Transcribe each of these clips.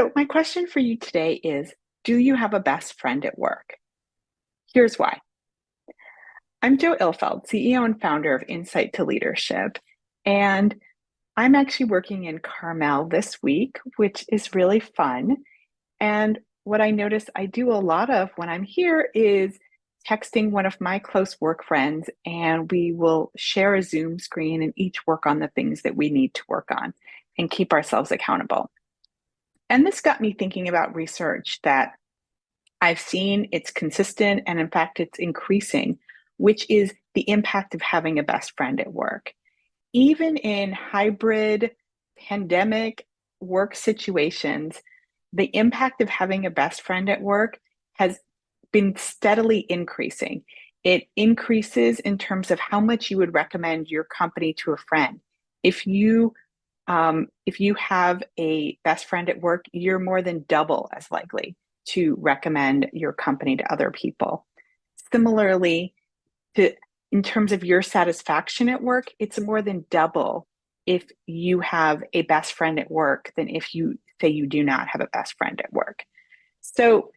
So, my question for you today is, do you have a best friend at work? Here's why. I'm Joe Ilfeld, CEO and founder of Insight to Leadership, and I'm actually working in Carmel this week, which is really fun. And what I notice I do a lot of when I'm here is texting one of my close work friends, and we will share a Zoom screen and each work on the things that we need to work on and keep ourselves accountable. And this got me thinking about research that I've seen it's consistent and in fact it's increasing, which is the impact of having a best friend at work. Even in hybrid pandemic work situations, the impact of having a best friend at work has been steadily increasing. It increases in terms of how much you would recommend your company to a friend. If you if you have a best friend at work, you're more than double as likely to recommend your company to other people. Similarly, to in terms of your satisfaction at work, it's more than double if you have a best friend at work than if you say you do not have a best friend at work. So,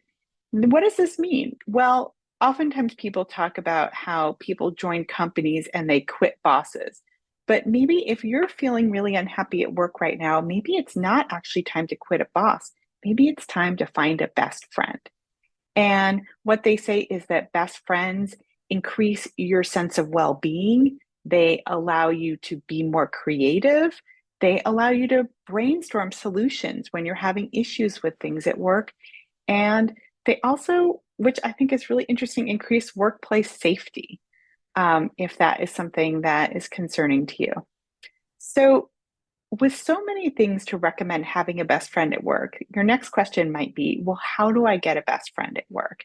what does this mean? Well, oftentimes people talk about how people join companies and they quit bosses. But maybe if you're feeling really unhappy at work right now, maybe it's not actually time to quit a boss. Maybe it's time to find a best friend. And what they say is that best friends increase your sense of well being. They allow you to be more creative. They allow you to brainstorm solutions when you're having issues with things at work. And they also, which I think is really interesting, increase workplace safety, if that is something that is concerning to you. So, with so many things to recommend having a best friend at work, your next question might be, well, how do I get a best friend at work?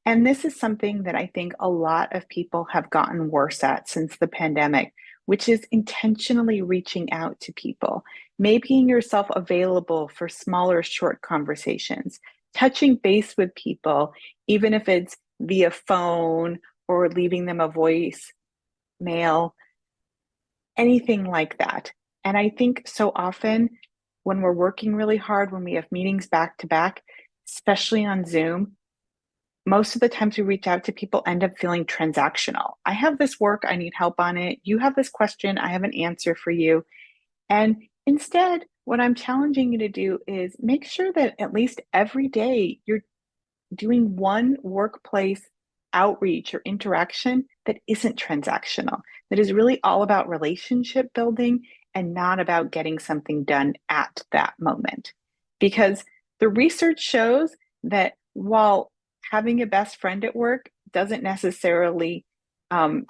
And this is something that I think a lot of people have gotten worse at since the pandemic, which is intentionally reaching out to people, making yourself available for smaller, short conversations, touching base with people, even if it's via phone or leaving them a voice mail, anything like that. And I think so often when we're working really hard, when we have meetings back to back, especially on Zoom, most of the times we reach out to people end up feeling transactional. I have this work, I need help on it. You have this question, I have an answer for you. And instead, what I'm challenging you to do is make sure that at least every day you're doing one workplace outreach or interaction that isn't transactional, that is really all about relationship building and not about getting something done at that moment. Because the research shows that while having a best friend at work doesn't necessarily um,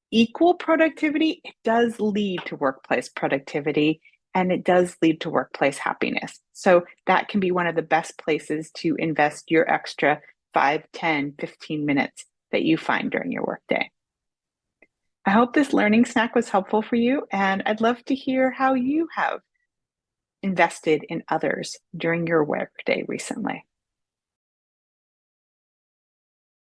equal productivity, it does lead to workplace productivity and it does lead to workplace happiness. So that can be one of the best places to invest your extra 5, 10, 15 minutes that you find during your workday. I hope this learning snack was helpful for you, and I'd love to hear how you have invested in others during your workday recently.